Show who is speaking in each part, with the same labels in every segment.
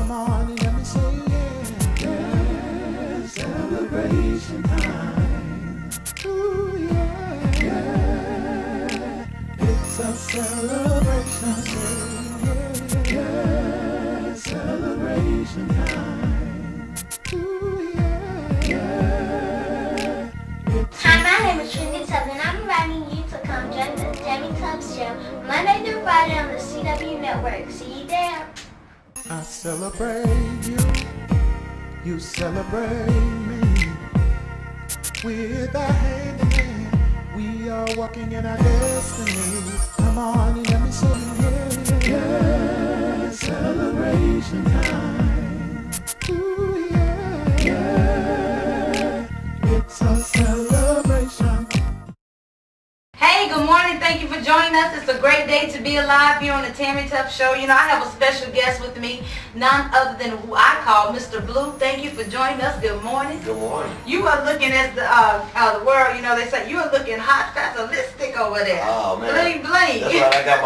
Speaker 1: Come on and let me say yeah. Yeah, celebration time. Ooh yeah, yeah. It's a celebration. Say yeah, celebration time. Ooh yeah, yeah.
Speaker 2: Hi, my name is Trinity Tubbs, and I'm inviting you to come join the Tammy Tubbs Show Monday through Friday on the CW Network. See you there.
Speaker 1: I celebrate you, you celebrate me. With our hand in hand, we are walking in our destiny. Come on and let me say yeah, yeah, celebration time. Ooh yeah, yeah, it's a celebration.
Speaker 3: Hey, good morning. Thank you for joining us. It's a great day to be alive here on the Tammy Tubbs Show. You know, I have a special guest with me, none other than who I call Mr. Blue. Thank you for joining us. Good morning.
Speaker 4: Good morning.
Speaker 3: You are looking at the world. You know, they say you are looking hot, fast, a lipstick over there.
Speaker 4: Oh man,
Speaker 3: bling bling.
Speaker 4: That's right. I got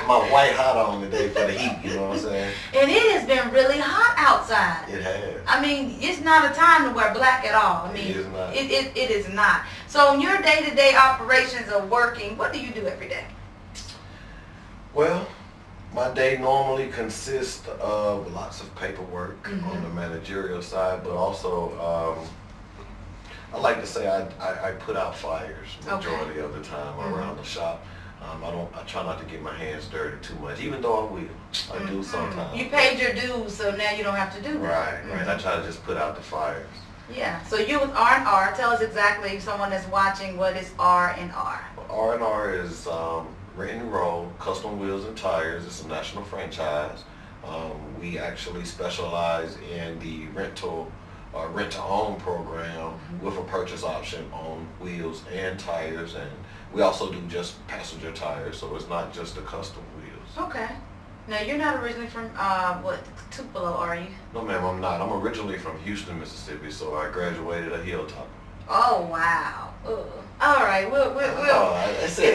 Speaker 4: my white hat on today for the heat. You know what I'm saying?
Speaker 3: And it has been really hot outside.
Speaker 4: It has.
Speaker 3: I mean, it's not a time to wear black at all. I mean,
Speaker 4: It is not.
Speaker 3: It is not. So, in your day-to-day operations of working, what do you do every day?
Speaker 4: Well, my day normally consists of lots of paperwork on the managerial side, but also I like to say I put out fires majority of the time around the shop. I try not to get my hands dirty too much, even though I will. I do sometimes.
Speaker 3: You paid your dues, so now you don't have to do that.
Speaker 4: Right. I try to just put out the fires.
Speaker 3: Yeah. So you with R&R, tell us exactly, someone that's watching, what is R&R?
Speaker 4: R&R is Rent and Roll, Custom Wheels and Tires. It's a national franchise. We actually specialize in the rent-to-own program with a purchase option on wheels and tires, and we also do just passenger tires, so it's not just the custom wheels.
Speaker 3: Okay. Now, you're not originally from, Tupelo, are you?
Speaker 4: No ma'am, I'm not. I'm originally from Houston, Mississippi, so I graduated at Hilltop.
Speaker 3: Oh, wow. Ugh. All right, we'll
Speaker 4: It's
Speaker 3: okay.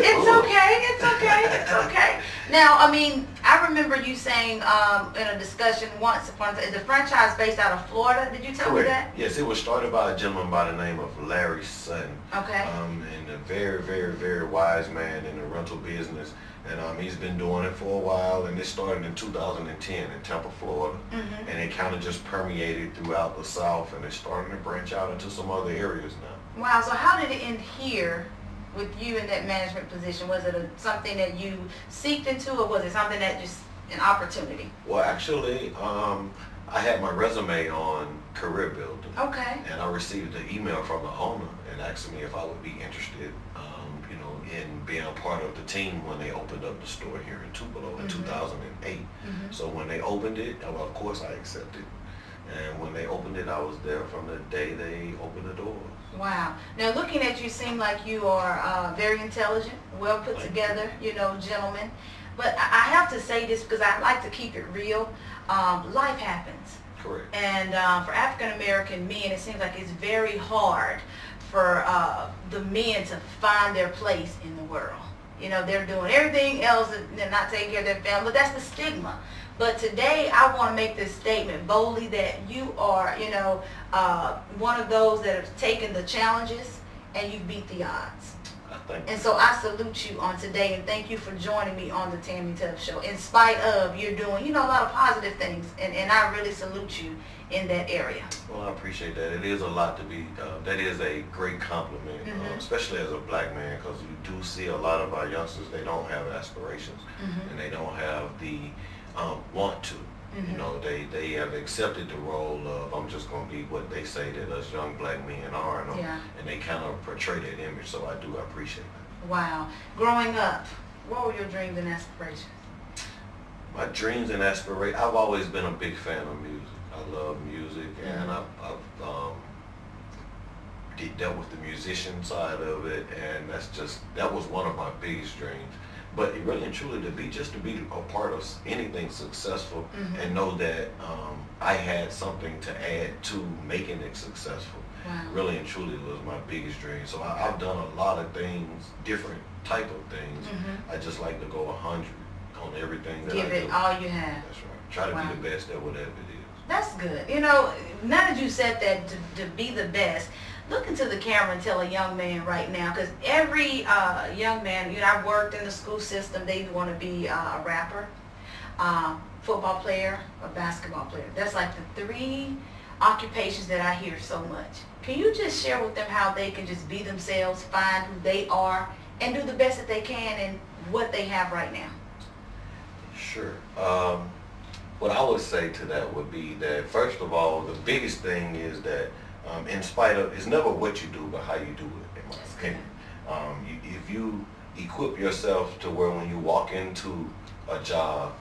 Speaker 3: It's okay. Now, I mean, I remember you saying in a discussion once upon a time, the franchise based out of Florida. Did you tell me that?
Speaker 4: Yes, it was started by a gentleman by the name of Larry Sutton.
Speaker 3: Okay.
Speaker 4: And a very, very, very wise man in the rental business. And he's been doing it for a while, and it started in 2010 in Tampa, Florida. And it kind of just permeated throughout the South, and it's starting to branch out into some other areas now.
Speaker 3: Wow, so how did it end here with you in that management position? Was it something that you seeked into, or was it something that just an opportunity?
Speaker 4: Well, actually, I had my resume on Career Builder.
Speaker 3: Okay.
Speaker 4: And I received an email from the owner and asked me if I would be interested, in being a part of the team when they opened up the store here in Tupelo in 2008. So when they opened it, well, of course I accepted. And when they opened it, I was there from the day they opened the doors.
Speaker 3: Wow. Now, looking at you, seem like you are very intelligent, well put together, gentlemen. But I have to say this because I like to keep it real. Life happens.
Speaker 4: Correct.
Speaker 3: And for African American men, it seems like it's very hard for the men to find their place in the world. They're doing everything else, and they're not taking care of their family. That's the stigma. But today, I want to make this statement boldly that you are, one of those that have taken the challenges and you beat the odds.
Speaker 4: Thank you.
Speaker 3: And so I salute you on today, and thank you for joining me on the Tammy Tubbs Show. In spite of you're doing, a lot of positive things, and I really salute you in that area.
Speaker 4: Well, I appreciate that. It is a lot to be, that is a great compliment, especially as a black man, because you do see a lot of our youngsters, they don't have aspirations, and they don't have the want to. They have accepted the role of, I'm just going to be what they say that us young black men are, and they kind of portray that image, so I do appreciate that.
Speaker 3: Wow. Growing up, what were your dreams and aspirations?
Speaker 4: My dreams and aspirations, I've always been a big fan of music. I love music, and I've dealt with the musician side of it, and that was one of my biggest dreams. But really and truly, to be a part of anything successful and know that I had something to add to making it successful, really and truly was my biggest dream. So I've done a lot of things, different type of things. I just like to go 100 on everything that I do.
Speaker 3: Give it all you have.
Speaker 4: That's right. Try to be the best at whatever it is.
Speaker 3: That's good. You know, now that you said that, to be the best, look into the camera and tell a young man right now, because every young man, you know, I've worked in the school system, they want to be a rapper, football player, or basketball player. That's like the three occupations that I hear so much. Can you just share with them how they can just be themselves, find who they are, and do the best that they can in what they have right now?
Speaker 4: Sure. What I would say to that would be that, first of all, the biggest thing is that in spite of, it's never what you do, but how you do it, in my opinion. If you equip yourself to where when you walk into a job,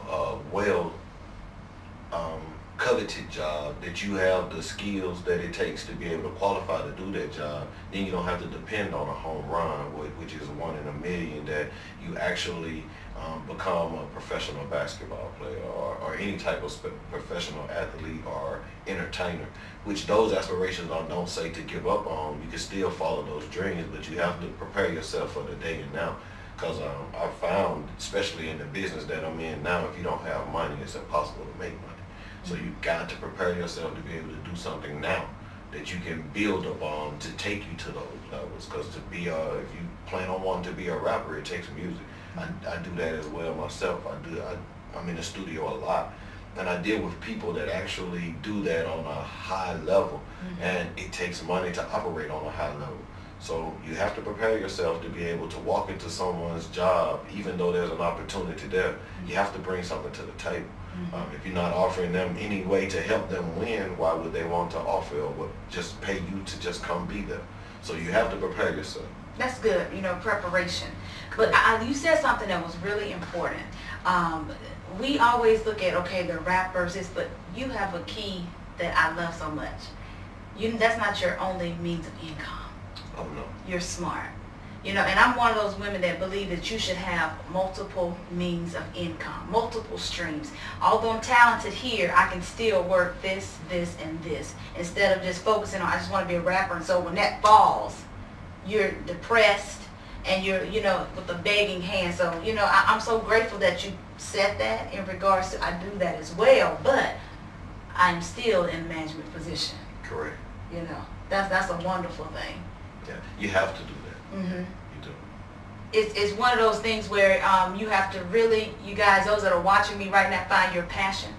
Speaker 4: coveted job, that you have the skills that it takes to be able to qualify to do that job, then you don't have to depend on a home run, which is 1 in a million, that you actually become a professional basketball player or any type of professional athlete or entertainer, which those aspirations don't say to give up on. You can still follow those dreams, but you have to prepare yourself for the day and now. Because I've found, especially in the business that I'm in now, if you don't have money, it's impossible to make money. So you've got to prepare yourself to be able to do something now that you can build upon to take you to those levels. Because to be, if you plan on wanting to be a rapper, it takes music. I do that as well myself. I'm in the studio a lot, and I deal with people that actually do that on a high level, and it takes money to operate on a high level. So you have to prepare yourself to be able to walk into someone's job, even though there's an opportunity there. You have to bring something to the table. If you're not offering them any way to help them win, why would they want to offer or just pay you to just come be there? So you have to prepare yourself.
Speaker 3: That's good, you know, preparation. But you said something that was really important. We always look at, okay, the rappers, but you have a key that I love so much. That's not your only means of income.
Speaker 4: Oh, no.
Speaker 3: You're smart. You know, and I'm one of those women that believe that you should have multiple means of income, multiple streams. Although I'm talented here, I can still work this, and this, instead of just focusing on, I just want to be a rapper, and so when that falls, you're depressed, and you're, you know, with a begging hand. So, you know, I'm so grateful that you said that in regards to, I do that as well, but I'm still in a management position.
Speaker 4: Correct.
Speaker 3: You know, that's a wonderful thing.
Speaker 4: Yeah, you have to do that. You do.
Speaker 3: It's one of those things where you have to really, you guys, those that are watching me right now, find your passion,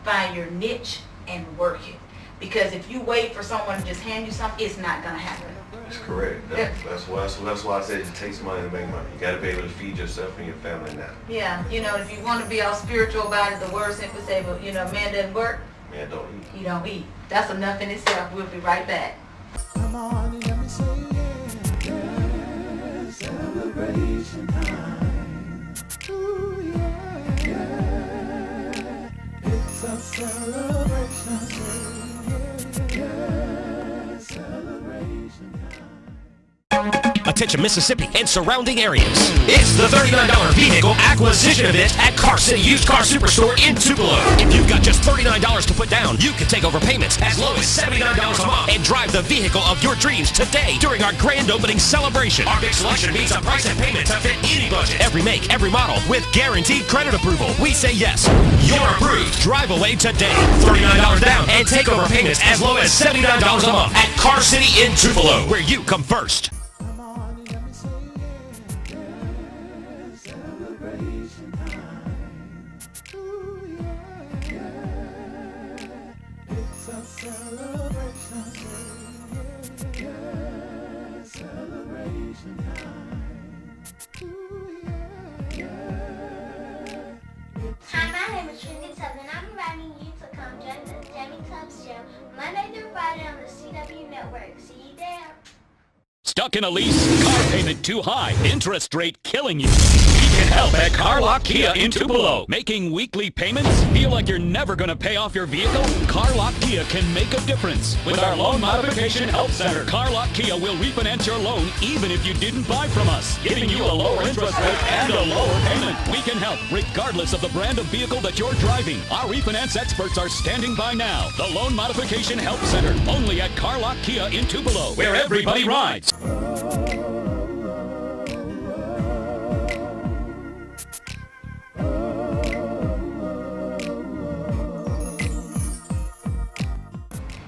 Speaker 3: find your niche, and work it. Because if you wait for someone to just hand you something, it's not going to happen.
Speaker 4: That's correct. That's why I said it takes money to make money. You got to be able to feed yourself and your family now.
Speaker 3: Yeah, you know, if you want to be all spiritual about it, the word simply say, but, you know, man doesn't work,
Speaker 4: Man don't eat.
Speaker 3: you don't eat. That's enough in itself. We'll be right back.
Speaker 1: Come on and let me say yeah, celebration time. Ooh yeah, yeah, it's a celebration. Yeah, celebration time.
Speaker 5: Attention Mississippi and surrounding areas. It's the $39 vehicle acquisition event at Car City Used Car Superstore in Tupelo. If you've got just $39 to put down, you can take over payments as low as $79 a month and drive the vehicle of your dreams today during our grand opening celebration. Our big selection means a price and payment to fit any budget. Every make, every model with guaranteed credit approval. We say yes. You're approved. Drive away today. $39 down and take over payments as low as $79 a month at Car City in Tupelo, where you come first.
Speaker 1: Come on and let me say yeah, celebration time. Ooh yeah, yeah, it's a celebration. Yeah, celebration time. Ooh yeah, yeah.
Speaker 2: Hi, my name is Trinity Tubbs, and I'm inviting you to come join the Jamie Tubbs Show Monday through Friday on the CW Network. See you there.
Speaker 6: Stuck in a lease? Car payment too high? Interest rate killing you? We can help at Carlock Kia in Tupelo. Making weekly payments? Feel like you're never going to pay off your vehicle? Carlock Kia can make a difference. With our Loan Modification Help Center, Carlock Kia will refinance your loan even if you didn't buy from us, giving you a lower interest rate and a lower payment. We can help regardless of the brand of vehicle that you're driving. Our refinance experts are standing by now. The Loan Modification Help Center, only at Carlock Kia in Tupelo, where everybody rides.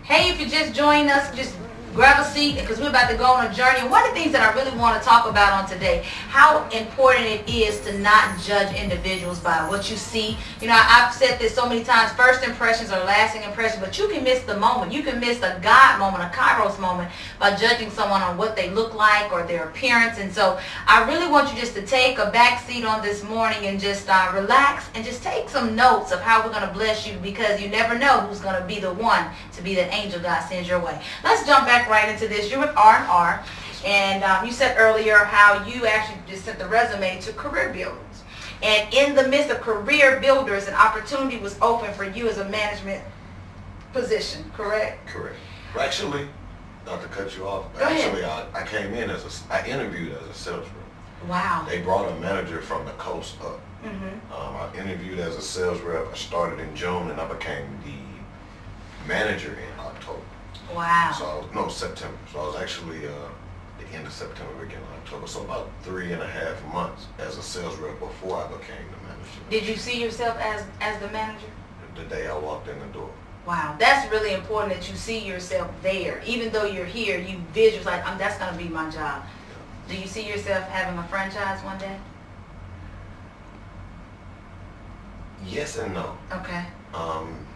Speaker 3: Hey, if you're just joining us, just grab a seat because we're about to go on a journey. And one of the things that I really want to talk about on today, how important it is to not judge individuals by what you see. You know, I've said this so many times, first impressions are lasting impressions, but you can miss the moment. You can miss a God moment, a Kairos moment by judging someone on what they look like or their appearance. And so I really want you just to take a back seat on this morning and just relax and just take some notes of how we're going to bless you, because you never know who's going to be the one to be that angel God sends your way. Let's jump back right into this. You're with R&R, and you said earlier how you actually just sent the resume to career builders. And in the midst of career builders, an opportunity was open for you as a management position, correct?
Speaker 4: Correct. Well, actually, not to cut you off,
Speaker 3: Go
Speaker 4: actually,
Speaker 3: ahead.
Speaker 4: I came in I interviewed as a sales rep.
Speaker 3: Wow.
Speaker 4: They brought a manager from the coast up. I interviewed as a sales rep. I started in June, and I became the manager in October.
Speaker 3: Wow.
Speaker 4: So September. So I was actually the end of September, beginning of October. So about 3.5 months as a sales rep before I became the manager.
Speaker 3: Did you see yourself as the manager?
Speaker 4: The day I walked in the door.
Speaker 3: Wow, that's really important that you see yourself there. Even though you're here, you visualize like, that's going to be my job. Do you see yourself having a franchise one day?
Speaker 4: Yes and no.
Speaker 3: Okay.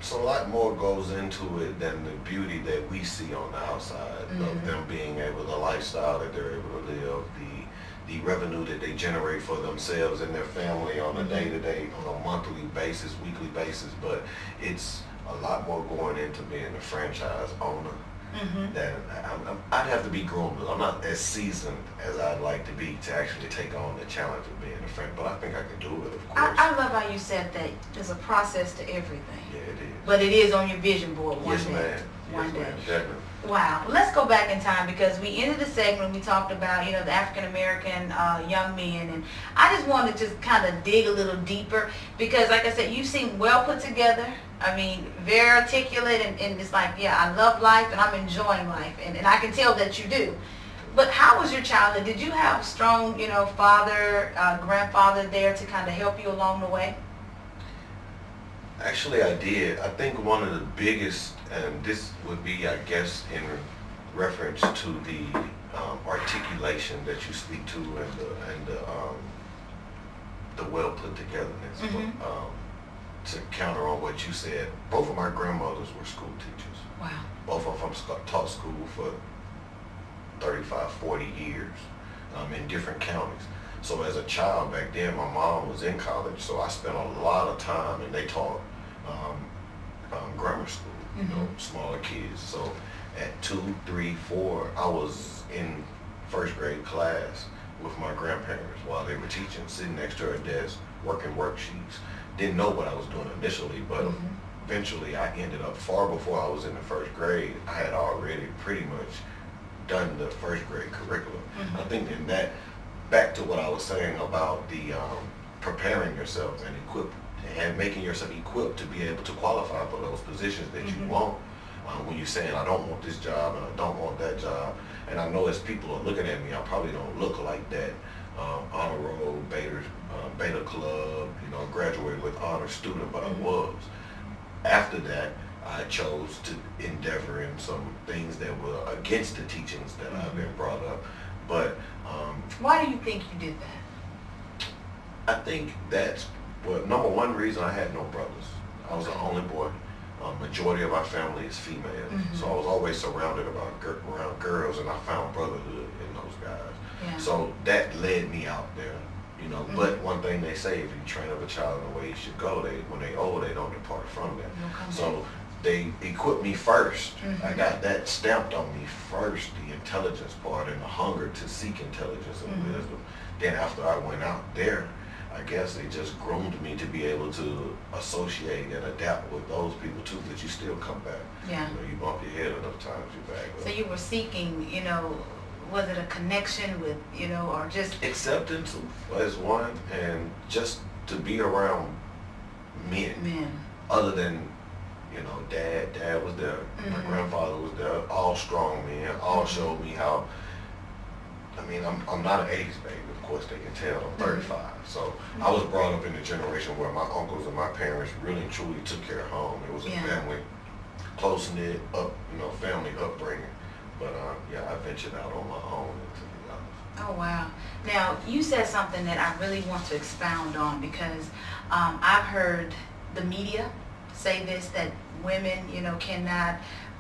Speaker 4: So a lot more goes into it than the beauty that we see on the outside of them being able, the lifestyle that they're able to live, the revenue that they generate for themselves and their family on a day-to-day, on a monthly basis, weekly basis. But it's a lot more going into being a franchise owner. That I'd have to be groomed. I'm not as seasoned as I'd like to be to actually take on the challenge of being a friend, but I think I can do it, of course.
Speaker 3: I love how you said that there's a process to everything.
Speaker 4: Yeah, it is.
Speaker 3: But it is on your vision board one
Speaker 4: Yes,
Speaker 3: day.
Speaker 4: ma'am.
Speaker 3: One
Speaker 4: Yes,
Speaker 3: day.
Speaker 4: ma'am. Definitely.
Speaker 3: Wow. Well, let's go back in time, because we ended the segment, we talked about, the African American young men, and I just wanted to just kind of dig a little deeper, because like I said, you seem well put together. I mean, very articulate, and it's like, yeah, I love life and I'm enjoying life, and I can tell that you do. But how was your childhood? Did you have a strong, father, grandfather there to kind of help you along the way?
Speaker 4: Actually, I did. I think one of the biggest, and this would be, I guess, in reference to the articulation that you speak to, and the well put togetherness. To counter on what you said, both of my grandmothers were school teachers.
Speaker 3: Wow.
Speaker 4: Both of them taught school for 35, 40 years in different counties. So as a child back then, my mom was in college, so I spent a lot of time, and they taught grammar school, smaller kids. So at 2, 3, 4, I was in first grade class with my grandparents while they were teaching, sitting next to her desk, working worksheets. Didn't know what I was doing initially, but eventually I ended up, far before I was in the first grade, I had already pretty much done the first grade curriculum. I think in that, back to what I was saying about the preparing yourself and making yourself equipped to be able to qualify for those positions that you want. When you're saying, I don't want this job and I don't want that job, and I know as people are looking at me, I probably don't look like that honor roll, beta club, graduated with honor student, but I was. After that, I chose to endeavor in some things that were against the teachings that I've been brought up. But
Speaker 3: why do you think you did that?
Speaker 4: I think that's, well, number one reason, I had no brothers. I was the only boy. Majority of our family is female, so I was always surrounded around girls, and I found brotherhood in those guys.
Speaker 3: Yeah.
Speaker 4: So that led me out there, But one thing they say, if you train up a child in the way he should go, when they old, they don't depart from that. So they equipped me first. I got that stamped on me first, the intelligence part and the hunger to seek intelligence and wisdom. Then after I went out there, I guess they just groomed me to be able to associate and adapt with those people too, but you still come back.
Speaker 3: Yeah.
Speaker 4: You bump your head enough times, you're back.
Speaker 3: So you were seeking, was it a connection with, or just...
Speaker 4: Acceptance as one, and just to be around men. Other than, dad was there, my grandfather was there, all strong men, all showed me how, I'm not an 80s baby, of course they can tell, I'm 35. So I was brought up in a generation where my uncles and my parents really and truly took care of home. It was a family close-knit family upbringing. But yeah, I ventured out on my own, to be honest.
Speaker 3: Oh, wow. Now, you said something that I really want to expound on, because I've heard the media say this, that women, cannot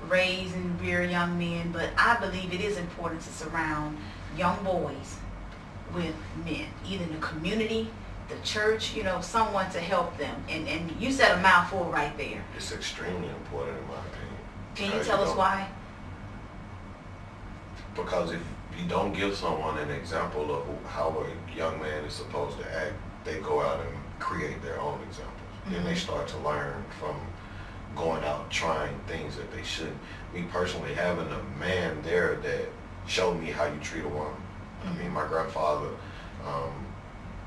Speaker 3: raise and rear young men, but I believe it is important to surround young boys with men, either in the community, the church, someone to help them. And you said a mouthful right there.
Speaker 4: It's extremely important in my opinion.
Speaker 3: Can you tell us why?
Speaker 4: Because if you don't give someone an example of how a young man is supposed to act, they go out and create their own examples. Then they start to learn from going out trying things that they shouldn't. Me personally, having a man there that showed me how you treat a woman. I mean, my grandfather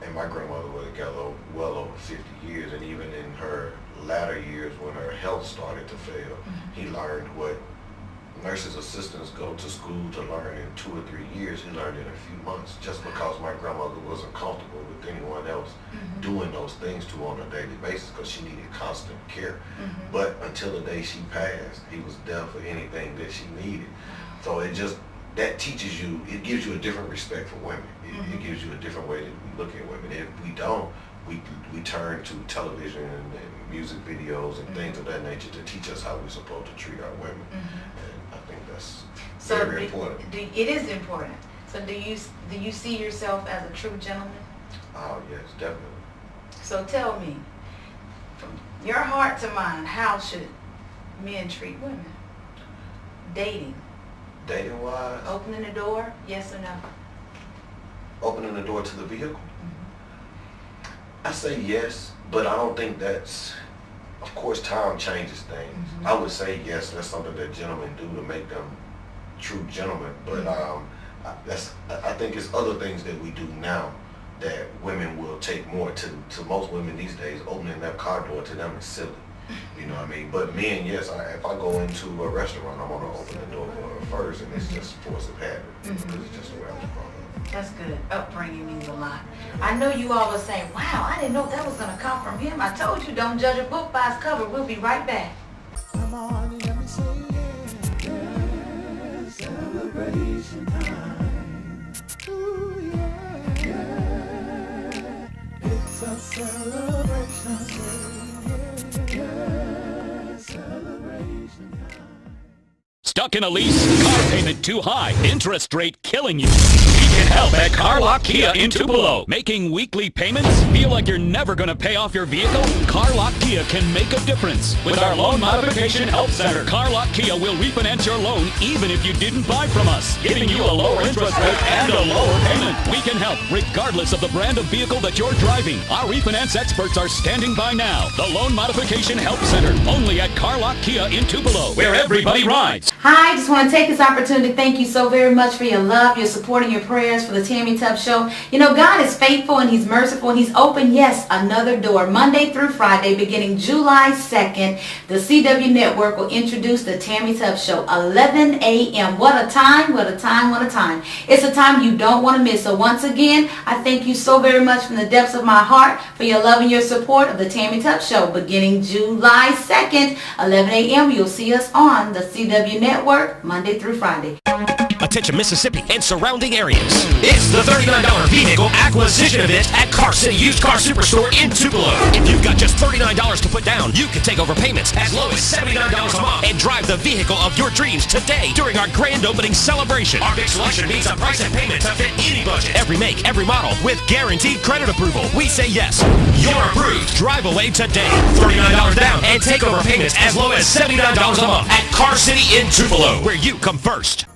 Speaker 4: and my grandmother were together well over 50 years, and even in her latter years when her health started to fail, he learned what nurses' assistants go to school to learn in 2 or 3 years. He learned in a few months, just because my grandmother wasn't comfortable with anyone else doing those things to her on a daily basis, because she needed constant care. But until the day she passed, he was there for anything that she needed. So that teaches you, it gives you a different respect for women. It gives you a different way that we look at women. If we don't, we turn to television and music videos and things of that nature to teach us how we're supposed to treat our women. And I think that's very important.
Speaker 3: It is important. So do you see yourself as a true gentleman?
Speaker 4: Oh yes, definitely.
Speaker 3: So tell me, from your heart to mine, how should men treat women? Dating.
Speaker 4: Dating wise?
Speaker 3: Opening the door, yes or no?
Speaker 4: Opening the door to the vehicle? I say yes, but I don't think that's, of course time changes things. I would say yes, that's something that gentlemen do to make them true gentlemen, but I think it's other things that we do now that women will take more to most women these days. Opening that car door to them is silly. You know what I mean? But men, yes, if I go into a restaurant, I'm going to open the door for her first, and it's just force of habit. Because it's just the way I was brought up.
Speaker 3: That's good. Upbringing means a lot. I know you all were saying, wow, I didn't know that was going to come from him. I told you, don't judge a book by its cover. We'll be right back.
Speaker 1: Come on and let me say it. Yeah, celebration time. Ooh, yeah, yeah. It's a celebration. Yeah, celebration time.
Speaker 6: Stuck in a lease? Car payment too high? Interest rate killing you? We can help at Car Lot Kia in Tupelo. Making weekly payments? Feel like you're never going to pay off your vehicle? Car Lot Kia can make a difference. With our Loan Modification Help Center, Car Lot Kia will refinance your loan even if you didn't buy from us, giving you a lower interest rate and a lower payment. We can help regardless of the brand of vehicle that you're driving. Our refinance experts are standing by now. The Loan Modification Help Center, only at Car Lot Kia in Tupelo, where everybody rides.
Speaker 7: Hi, just want to take this opportunity to thank you so very much for your love, your support, and your prayers for the Tammy Tubb Show. You know, God is faithful and He's merciful and He's opened, yes, another door. Monday through Friday, beginning July 2nd, the CW Network will introduce the Tammy Tubb Show, 11 a.m. What a time, what a time, what a time. It's a time you don't want to miss. So once again, I thank you so very much from the depths of my heart for your love and your support of the Tammy Tubb Show. Beginning July 2nd, 11 a.m., you'll see us on the CW Network, Monday through Friday.
Speaker 5: Attention Mississippi and surrounding areas. It's the $39 vehicle acquisition event at Car City Used Car Superstore in Tupelo. If you've got just $39 to put down, you can take over payments as low as $79 a month and drive the vehicle of your dreams today during our grand opening celebration. Our big selection means a price and payment to fit any budget. Every make, every model with guaranteed credit approval. We say yes, you're approved. Drive away today. $39 down and take over payments as low as $79 a month at Car City in Tupelo, where you come first.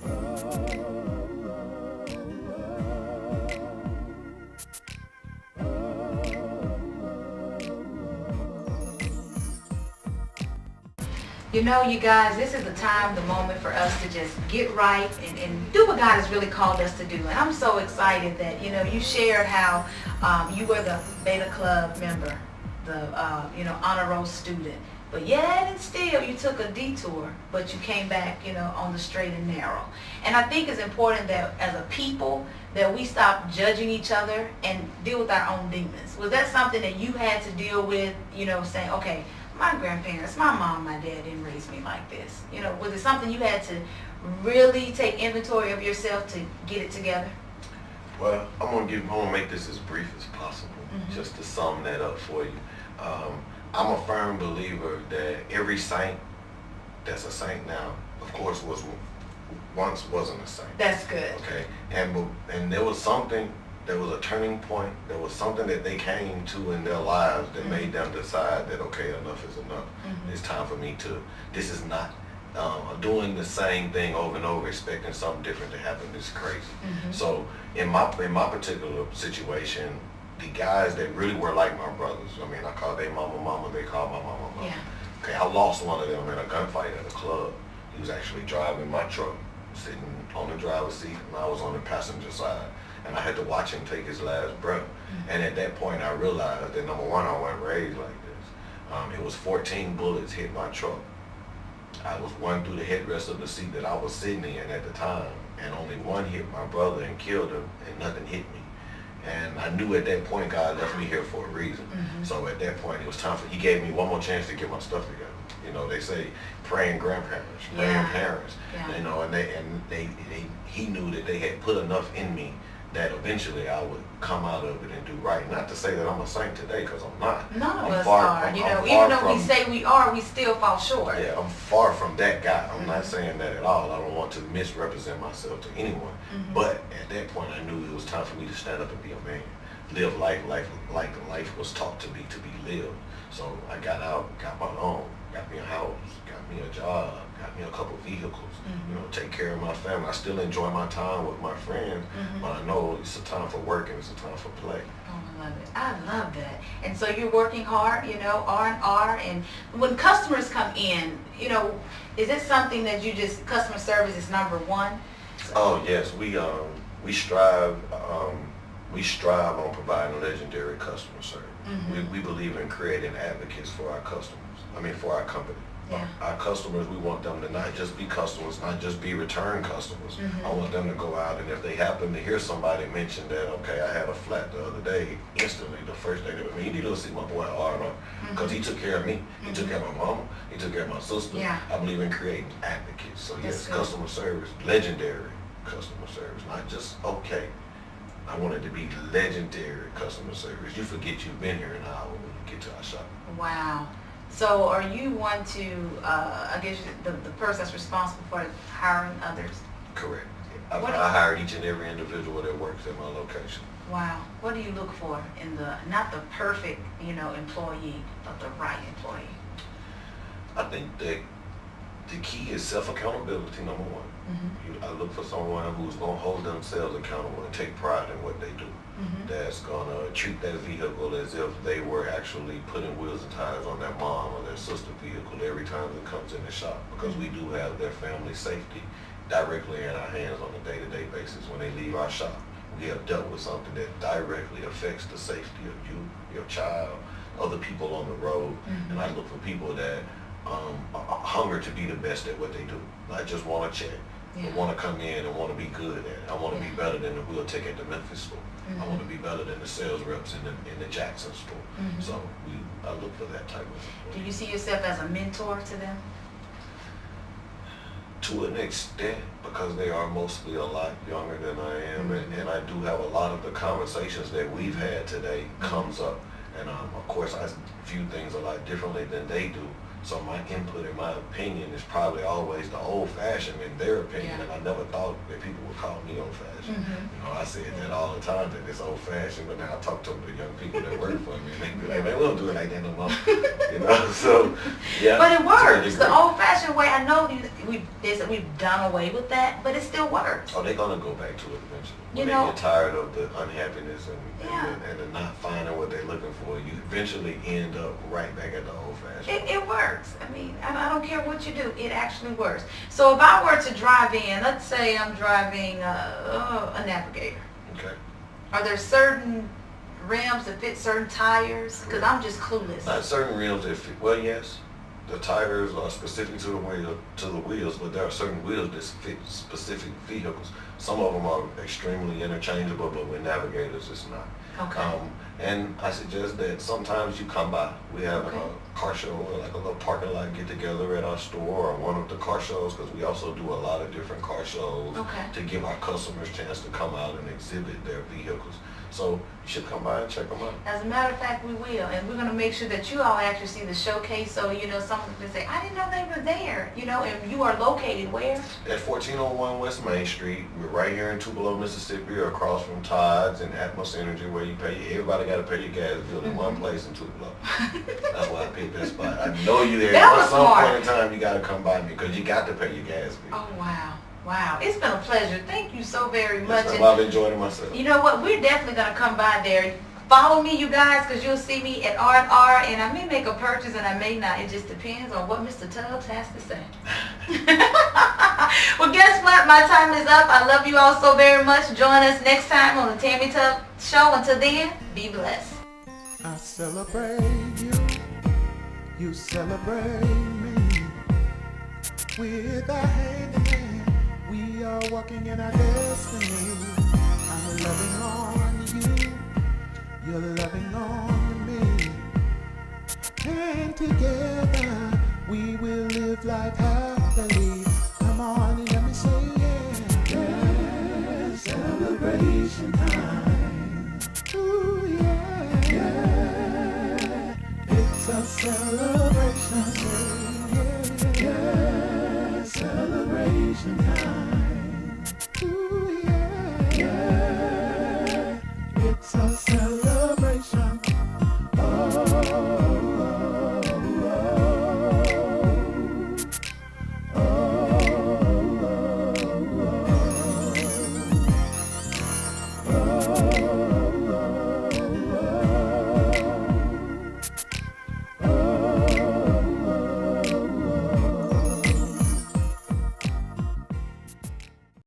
Speaker 3: You know, you guys, this is the time, the moment for us to just get right and do what God has really called us to do. And I'm so excited that, you shared how you were the Beta Club member, the, honor roll student. But yet and still, you took a detour, but you came back, on the straight and narrow. And I think it's important that as a people, that we stop judging each other and deal with our own demons. Was that something that you had to deal with, saying, okay, my grandparents, my mom, my dad didn't raise me like this. You know, was it something you had to really take inventory of yourself to get it together?
Speaker 4: Well, I'm gonna make this as brief as possible, just to sum that up for you. I'm a firm believer that every saint that's a saint now, of course, once wasn't a saint.
Speaker 3: That's good.
Speaker 4: Okay, and there was something. There was a turning point. There was something that they came to in their lives that made them decide that, okay, enough is enough. It's time for me to. This is not doing the same thing over and over, expecting something different to happen. Is crazy. So in my particular situation, the guys that really were like my brothers. I mean, I called their mama. They called my mama.
Speaker 3: Yeah.
Speaker 4: Okay, I lost one of them in a gunfight at a club. He was actually driving my truck, sitting on the driver's seat, and I was on the passenger side. And I had to watch him take his last breath. And at that point, I realized that, number one, I wasn't raised like this. It was 14 bullets hit my truck. I was one through the headrest of the seat that I was sitting in at the time, and only one hit my brother and killed him, and nothing hit me. And I knew at that point God left me here for a reason. So at that point, it was time for, he gave me one more chance to get my stuff together. You know, they say praying grandparents, praying parents. You know, and he knew that they had put enough in me that eventually I would come out of it and do right. Not to say that I'm a saint today, because I'm not.
Speaker 3: None of
Speaker 4: I'm
Speaker 3: us
Speaker 4: far,
Speaker 3: are.
Speaker 4: I'm,
Speaker 3: You
Speaker 4: I'm
Speaker 3: know,
Speaker 4: far
Speaker 3: even though we
Speaker 4: from-
Speaker 3: say we are, we still fall short.
Speaker 4: Yeah, I'm far from that guy. I'm not saying that at all. I don't want to misrepresent myself to anyone. But at that point, I knew it was time for me to stand up and be a man. Live life like life was taught to be lived. So I got out, got my own, got me a house, got me a job, got me a couple vehicles, you know, take care of my family. I still enjoy my time with my friends, but I know it's a time for work and it's a time for play.
Speaker 3: Oh, I love it. I love that. And so you're working hard, you know, R&R, and when customers come in, you know, is it something that you just, customer service is number one?
Speaker 4: Oh yes, we strive on providing legendary customer service. We believe in creating advocates for our customers. I mean, for our company.
Speaker 3: Yeah.
Speaker 4: Our customers, we want them to not just be customers, not just be return customers. I want them to go out, and if they happen to hear somebody mention that, okay, I had a flat the other day, instantly the first thing they would mean, you need to go see my boy R&R, because he took care of me. He took care of my mama. He took care of my sister.
Speaker 3: Yeah.
Speaker 4: I believe in creating advocates. So
Speaker 3: That's
Speaker 4: yes,
Speaker 3: good.
Speaker 4: customer service, legendary customer service, not just okay. I want it to be legendary customer service. You forget you've been here an hour when you get to our shop.
Speaker 3: Wow. So are you one to, I guess, the person that's responsible for hiring others?
Speaker 4: Correct.
Speaker 3: What-
Speaker 4: I hire each and every individual that works at my location.
Speaker 3: Wow. What do you look for in not the perfect, you know, employee, but the right employee?
Speaker 4: I think that the key is self-accountability, number one. I look for someone who's going to hold themselves accountable and take pride in what they do. That's going to treat that vehicle as if they were actually putting wheels and tires on their mom or their sister vehicle every time it comes in the shop, because we do have their family safety directly in our hands on a day-to-day basis. When they leave our shop, we have dealt with something that directly affects the safety of you, your child, other people on the road. And I look for people that are hungry to be the best at what they do, not just want to check. I want to come in and want to be good at it. I want to be better than the wheel tech at the Memphis store. I want to be better than the sales reps in the Jackson store. So I look for that type of.
Speaker 3: Do you see yourself as a mentor to them?
Speaker 4: To an extent, because they are mostly a lot younger than I am, and I do have a lot of the conversations that we've had today comes up, and of course I view things a lot differently than they do. So my input and my opinion is probably always the old-fashioned in their opinion, and I never thought that people would call me old-fashioned. You know, I said that all the time, that it's old-fashioned, but now I talk to the young people that work for me, and they be like, man, we don't do it like that no more. You know, so, yeah.
Speaker 3: But it
Speaker 4: to a
Speaker 3: works. The
Speaker 4: degree.
Speaker 3: old-fashioned way, I know we've done away with that, but it still works.
Speaker 4: Oh, they're going to go back to it eventually.
Speaker 3: You
Speaker 4: When
Speaker 3: know-
Speaker 4: they get tired of the unhappiness and
Speaker 3: Yeah.
Speaker 4: the not finding what they're looking for, you eventually end up right back at the old-fashioned.
Speaker 3: It works. I mean, I don't care what you do. It actually works. So if I were to drive in, let's say I'm driving a Navigator.
Speaker 4: Okay.
Speaker 3: Are there certain rims that fit certain tires? Because I'm just clueless.
Speaker 4: Not certain rims that fit. Well, yes, the tires are specific to the wheels, but there are certain wheels that fit specific vehicles. Some of them are extremely interchangeable, but with Navigators, it's not.
Speaker 3: Okay.
Speaker 4: And I suggest that sometimes you come by. We have
Speaker 3: Okay.
Speaker 4: a car show, or like a little parking lot get together at our store, or one of the car shows, because we also do a lot of different car shows
Speaker 3: Okay.
Speaker 4: to give our customers a chance to come out and exhibit their vehicles. So you should come by and check them out.
Speaker 3: As a matter of fact, we will, and we're going to make sure that you all actually see the showcase, so someone can say, I didn't know they were there, and you are located where?
Speaker 4: At 1401 West Main Street, we're right here in Tupelo, Mississippi, across from Todd's and Atmos Energy, where you pay. Everybody got to pay your gas bill in one place in Tupelo. That's why I picked that spot. I know you there.
Speaker 3: That was
Speaker 4: At some
Speaker 3: smart.
Speaker 4: point in time, you got to come by me because you got to pay your gas bill.
Speaker 3: Oh, wow. Wow. It's been a pleasure. Thank you so very much.
Speaker 4: Yes,
Speaker 3: And
Speaker 4: I've enjoyed it myself.
Speaker 3: you know what? We're definitely going to come by there. Follow me, you guys, because you'll see me at R&R, and I may make a purchase and I may not. It just depends on what Mr. Tubbs has to say. Well, guess what? My time is up. I love you all so very much. Join us next time on the Tammy Tubbs Show. Until then, be blessed.
Speaker 1: I celebrate you, you celebrate me. With our hand in hand, we are walking in our destiny. I'm loving on you, you're loving on me. And together, we will live life happily. Come on and let me say yeah. Yeah, celebration time. Ooh yeah, yeah. It's a celebration.